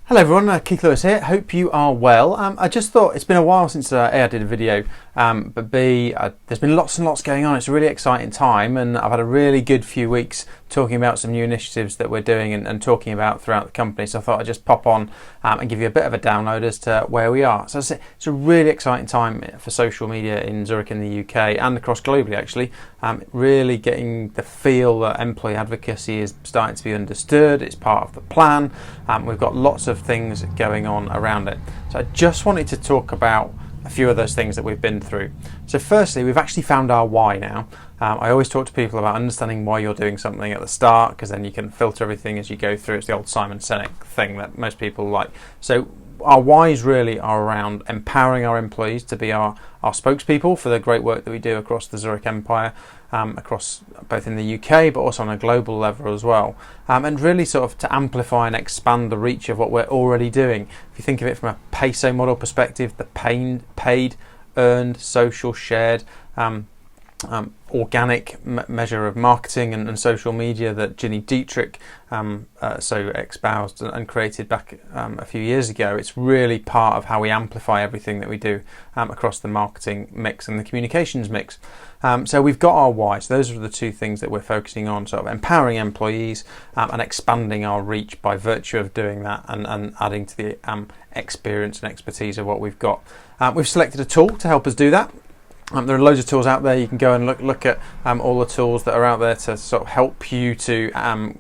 Hello everyone, Keith Lewis here. Hope you are well. I just thought it's been a while since A, I did a video, but B, there's been lots and lots going on. It's a really exciting time, and I've had a really good few weeks talking about some new initiatives that we're doing and talking about throughout the company. So I thought I'd just pop on and give you a bit of a download as to where we are. So it's a really exciting time for social media in Zurich in the UK and across globally actually. Really getting the feel that employee advocacy is starting to be understood. It's part of the plan. We've got lots of things going on around it. So I just wanted to talk about a few of those things that we've been through. So firstly, we've actually found our why now. I always talk to people about understanding why you're doing something at the start, because then you can filter everything as you go through. It's the old Simon Sinek thing that most people like. So our whys really are around empowering our employees to be our spokespeople for the great work that we do across the Zurich Empire, across both in the UK but also on a global level as well, and really sort of to amplify and expand the reach of what we're already doing. If you think of it from a peso model perspective, the paid, earned, social, shared, organic measure of marketing and social media that Ginny Dietrich so espoused and created back a few years ago. It's really part of how we amplify everything that we do across the marketing mix and the communications mix. So we've got our why. So those are the two things that we're focusing on, sort of empowering employees and expanding our reach by virtue of doing that and adding to the experience and expertise of what we've got. We've selected a tool to help us do that. There are loads of tools out there. You can go and look at all the tools that are out there to sort of help you to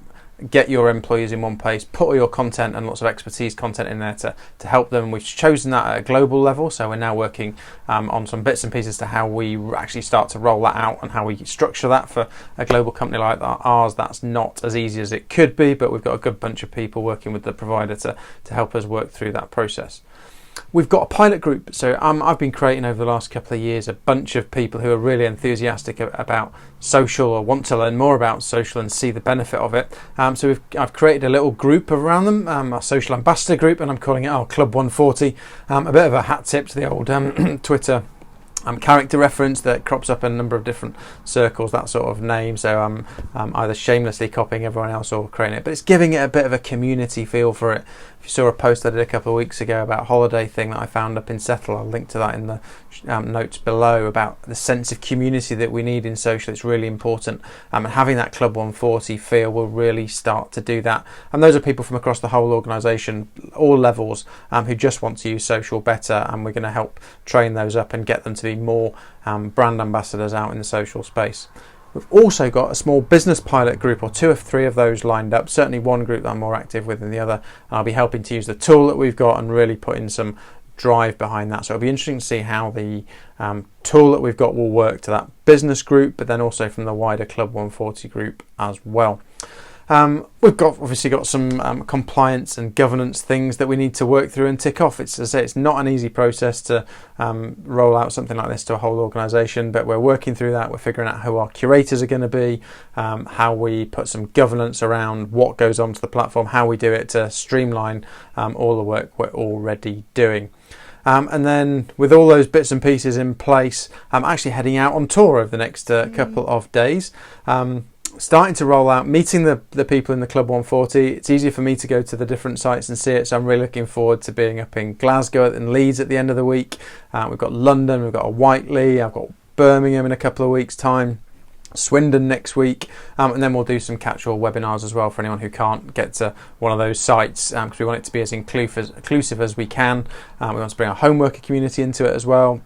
get your employees in one place, put all your content and lots of expertise content in there to help them. We've chosen that at a global level, so we're now working on some bits and pieces to how we actually start to roll that out and how we structure that for a global company like ours. That's not as easy as it could be, but we've got a good bunch of people working with the provider to help us work through that process. We've got a pilot group, so I've been creating over the last couple of years a bunch of people who are really enthusiastic about social or want to learn more about social and see the benefit of it. So I've created a little group around them, our social ambassador group, and I'm calling it our Club 140. A bit of a hat tip to the old Twitter character reference that crops up in a number of different circles, that sort of name. So I'm either shamelessly copying everyone else or creating it, but it's giving it a bit of a community feel for it. If you saw a post I did a couple of weeks ago about a holiday thing that I found up in Settle, I'll link to that in the notes below, about the sense of community that we need in social. It's really important, and having that Club 140 feel will really start to do that. And those are people from across the whole organisation, all levels, who just want to use social better, and we're going to help train those up and get them to be more brand ambassadors out in the social space. We've also got a small business pilot group, or 2 or 3 of those lined up, certainly one group that I'm more active with than the other, and I'll be helping to use the tool that we've got and really put in some drive behind that. So it'll be interesting to see how the tool that we've got will work to that business group, but then also from the wider Club 140 group as well. We've obviously got some compliance and governance things that we need to work through and tick off. As I say, it's not an easy process to roll out something like this to a whole organisation, but we're working through that. We're figuring out who our curators are going to be, how we put some governance around what goes onto the platform, how we do it to streamline all the work we're already doing. And then with all those bits and pieces in place, I'm actually heading out on tour over the next couple of days. Starting to roll out, meeting the people in the Club 140. It's easier for me to go to the different sites and see it, so I'm really looking forward to being up in Glasgow and Leeds at the end of the week. We've got London, we've got a Whiteley, I've got Birmingham in a couple of weeks' time, Swindon next week, and then we'll do some catch-all webinars as well for anyone who can't get to one of those sites, because we want it to be as inclusive as we can. We want to bring our home worker community into it as well.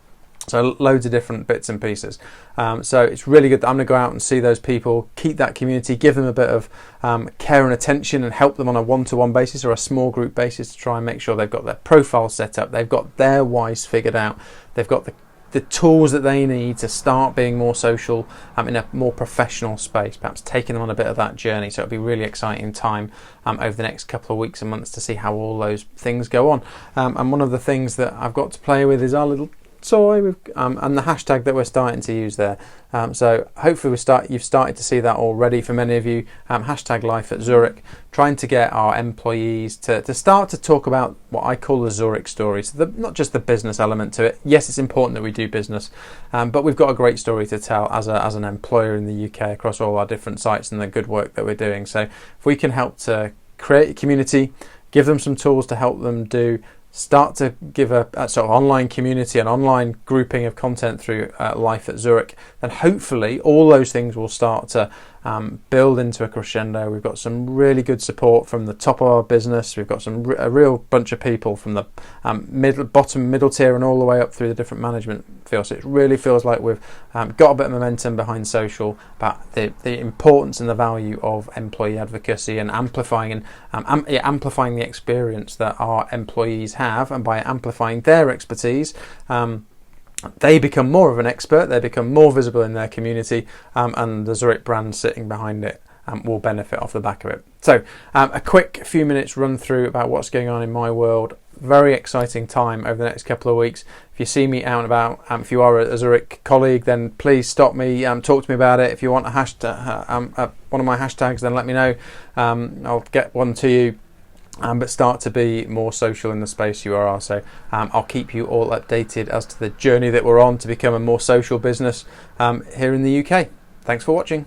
So loads of different bits and pieces. So it's really good that I'm going to go out and see those people, keep that community, give them a bit of care and attention, and help them on a one-to-one basis or a small group basis to try and make sure they've got their profile set up, they've got their whys figured out, they've got the tools that they need to start being more social in a more professional space, perhaps taking them on a bit of that journey. So it'll be a really exciting time over the next couple of weeks and months to see how all those things go on. And one of the things that I've got to play with is our little toy and the hashtag that we're starting to use there. So hopefully you've started to see that already for many of you. Hashtag Life at Zurich, trying to get our employees to start to talk about what I call the Zurich story. So not just the business element to it. Yes, it's important that we do business, but we've got a great story to tell as an employer in the UK across all our different sites and the good work that we're doing. So if we can help to create a community, give them some tools to help them start to give a sort of online community, an online grouping of content through life at Zurich, then hopefully all those things will start to build into a crescendo. We've got some really good support from the top of our business. We've got a real bunch of people from the middle tier and all the way up through the different management fields. So it really feels like we've got a bit of momentum behind social, about the importance and the value of employee advocacy and amplifying amplifying the experience that our employees have, and by amplifying their expertise, they become more of an expert, they become more visible in their community, and the Zurich brand sitting behind it will benefit off the back of it. So a quick few minutes run through about what's going on in my world. Very exciting time over the next couple of weeks. If you see me out and about, if you are a Zurich colleague, then please stop me, talk to me about it. If you want a hashtag, one of my hashtags, then let me know. I'll get one to you. But start to be more social in the space you are. So I'll keep you all updated as to the journey that we're on to become a more social business here in the UK. Thanks for watching.